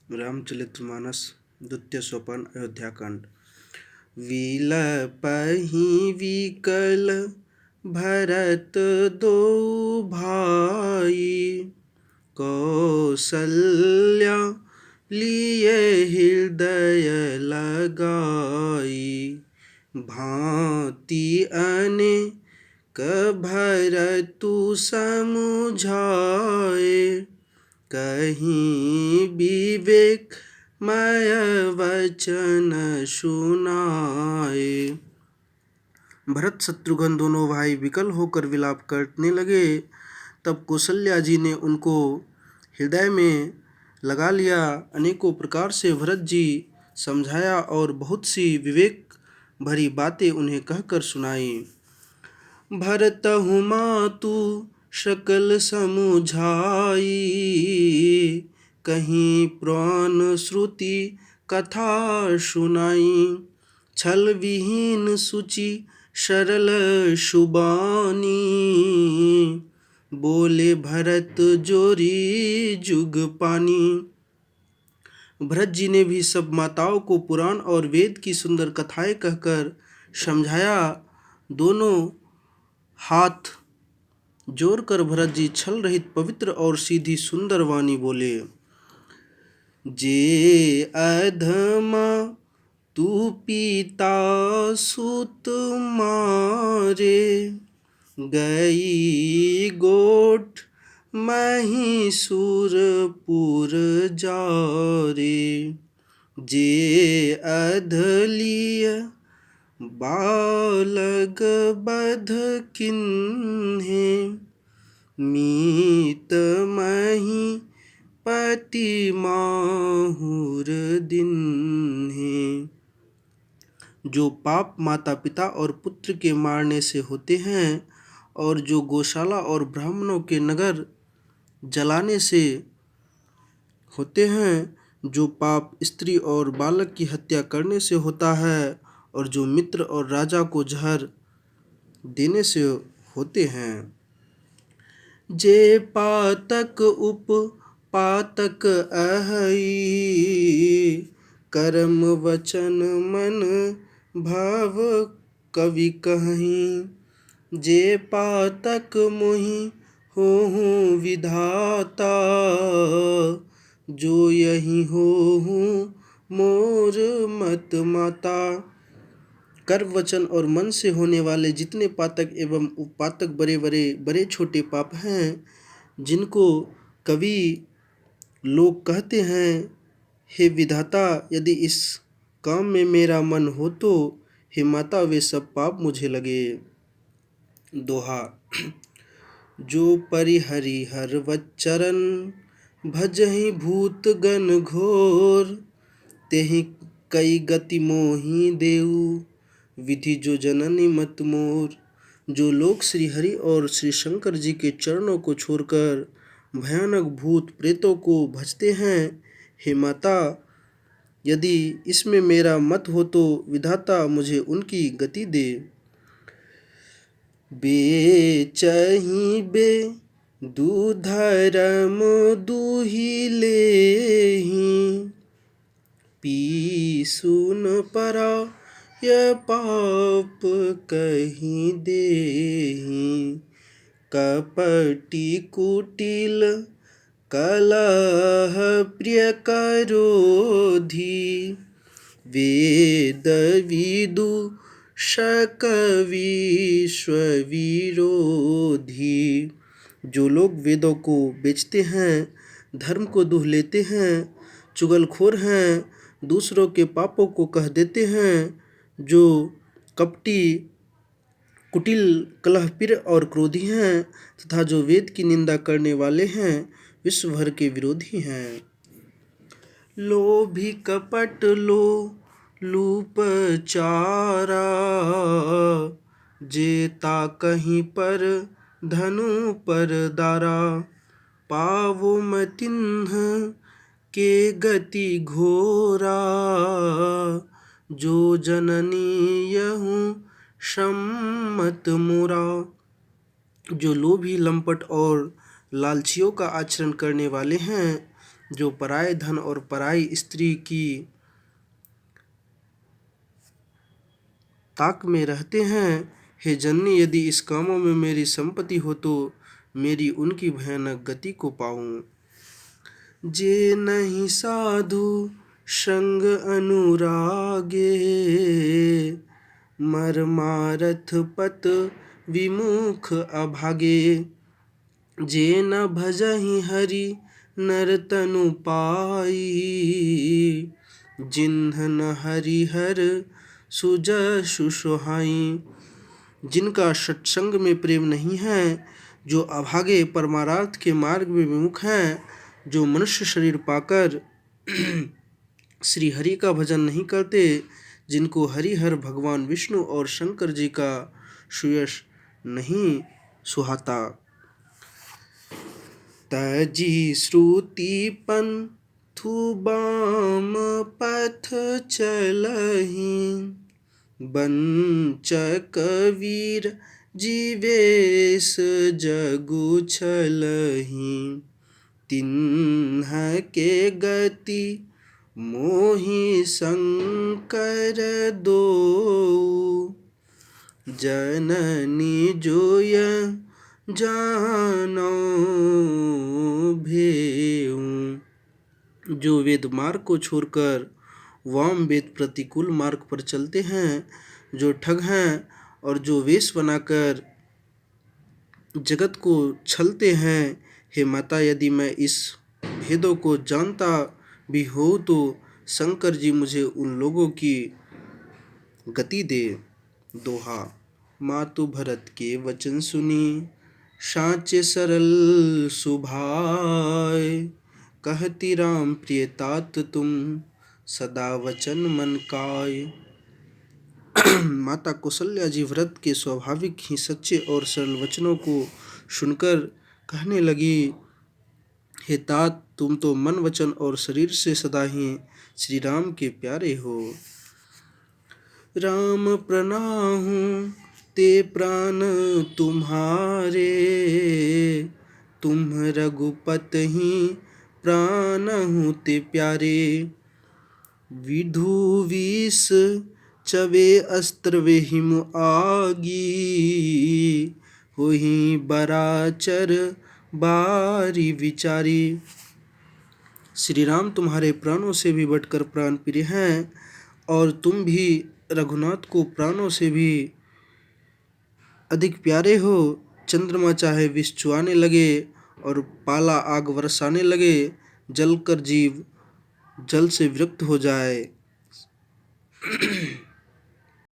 रामचरितमानस द्वितीय सोपान अयोध्याकांड। विलपहि विकल भरत दो भाई, कौसल्या लिए हृदय लगाई। भांति अनेक भरतु समुझाए, कहीं विवेक मय वचन सुनाए। भरत शत्रुघ्न दोनों भाई विकल होकर विलाप करने लगे। तब कौशल्या जी ने उनको हृदय में लगा लिया। अनेकों प्रकार से भरत जी समझाया और बहुत सी विवेक भरी बातें उन्हें कहकर सुनाई। भरतहु मातु सकल समुझाई, कहीं पुराण श्रुति कथा सुनाई। छल विहीन सुचि सरल सुबानी, बोले भरत जोरी जुग पानी। भरत जी ने भी सब माताओं को पुराण और वेद की सुंदर कथाएं कहकर समझाया। दोनों हाथ जोड़कर भरत जी छल रहित पवित्र और सीधी सुंदर वाणी बोले। जे अधमा तू पिता सुत मारे, गई गोठ महिषुरपुर जारे। जे अधलिय बालग बध किन्हे, मीत मही पति माहुर दिन्हे। जो पाप माता पिता और पुत्र के मारने से होते हैं, और जो गौशाला और ब्राह्मणों के नगर जलाने से होते हैं, जो पाप स्त्री और बालक की हत्या करने से होता है, और जो मित्र और राजा को जहर देने से होते हैं। जे पातक उप पातक अहई, कर्म वचन मन भव कवि कहीं। जे पातक मोहि होहु विधाता, जो यही होहु मोर मत माता। कर्म वचन और मन से होने वाले जितने पातक एवं उपपातक बड़े छोटे पाप हैं, जिनको कवि लोग कहते हैं, हे विधाता, यदि इस काम में मेरा मन हो तो हे माता वे सब पाप मुझे लगे। दोहा। जो परिहरि हर वच्चरन, भजहि भूत गण घोर। तेहि कई गति मोहि देऊ, विधि जो जननी मत मोर। जो लोग श्री हरि और श्री शंकर जी के चरणों को छोड़कर भयानक भूत प्रेतों को भजते हैं, हे माता, यदि इसमें मेरा मत हो तो विधाता मुझे उनकी गति दे। बेचहि बे दूधरम दूहि लेहि, पीसुन पराय पाप कहीं देहि। कपटी कुटिल कलह प्रिय करोधी, वेद विदूषक विश्व विरोधी। जो लोग वेदों को बेचते हैं, धर्म को दुह लेते हैं, चुगलखोर हैं, दूसरों के पापों को कह देते हैं, जो कपटी कुटिल कलहप्रिय और क्रोधी हैं, तथा जो वेद की निंदा करने वाले हैं, विश्व भर के विरोधी हैं। लोभी कपट लूप चारा, जेता कहीं पर धनु पर दारा। पावो मतिन्ह के गति घोरा, जो जननी यहूँ सम्मत मोरा। जो लोभी लंपट और लालचियों का आचरण करने वाले हैं, जो पराये धन और पराई स्त्री की ताक में रहते हैं। हे जननी, यदि इस कामों में मेरी संपत्ति हो तो मेरी उनकी भयानक गति को पाऊं। जे नहीं साधु संग अनुरागे, मरमारथ पत विमुख अभागे। जे न भजहि हरि नर तनु पाई, जिन्ह न हरिहर सुजसु सोहाई। जिनका सत्संग में प्रेम नहीं है, जो अभागे परमार्थ के मार्ग में विमुख हैं, जो मनुष्य शरीर पाकर श्री हरि का भजन नहीं करते, जिनको हरिहर भगवान विष्णु और शंकर जी का सुयश नहीं सुहाता। तजी श्रुति पंथु बाम पथ चलहि, बंचक वीर जीवेश जगु छलहि। तिन्ह के गति मोहि शंकर दोउ, जननी जोय जानो भेउ। जो वेद मार्ग को छोड़कर वाम वेद प्रतिकूल मार्ग पर चलते हैं, जो ठग हैं और जो वेश बनाकर जगत को छलते हैं, हे माता, यदि मैं इस भेदों को जानता भी हो तो शंकर जी मुझे उन लोगों की गति दे। दोहा। मातु भरत के वचन सुनी, साचे सरल सुभाय। कहती राम प्रिय तात तुम, सदा वचन मन काय। माता कौशल्या जी व्रत के स्वाभाविक ही सच्चे और सरल वचनों को सुनकर कहने लगी, हे तात, तुम तो मन वचन और शरीर से सदा ही श्री राम के प्यारे हो। राम प्रणाहूँ ते प्राण तुम्हारे, तुम रघुपत ही प्राणहूँ ते प्यारे। विधु विष चवे अस्त्र वेहिम आगी, होहि बराचर बारी विचारी। श्री राम तुम्हारे प्राणों से भी बढ़कर प्राण प्रिय हैं, और तुम भी रघुनाथ को प्राणों से भी अधिक प्यारे हो। चंद्रमा चाहे विष चुआने लगे और पाला आग बरसाने लगे, जलकर जीव जल से विरक्त हो जाए,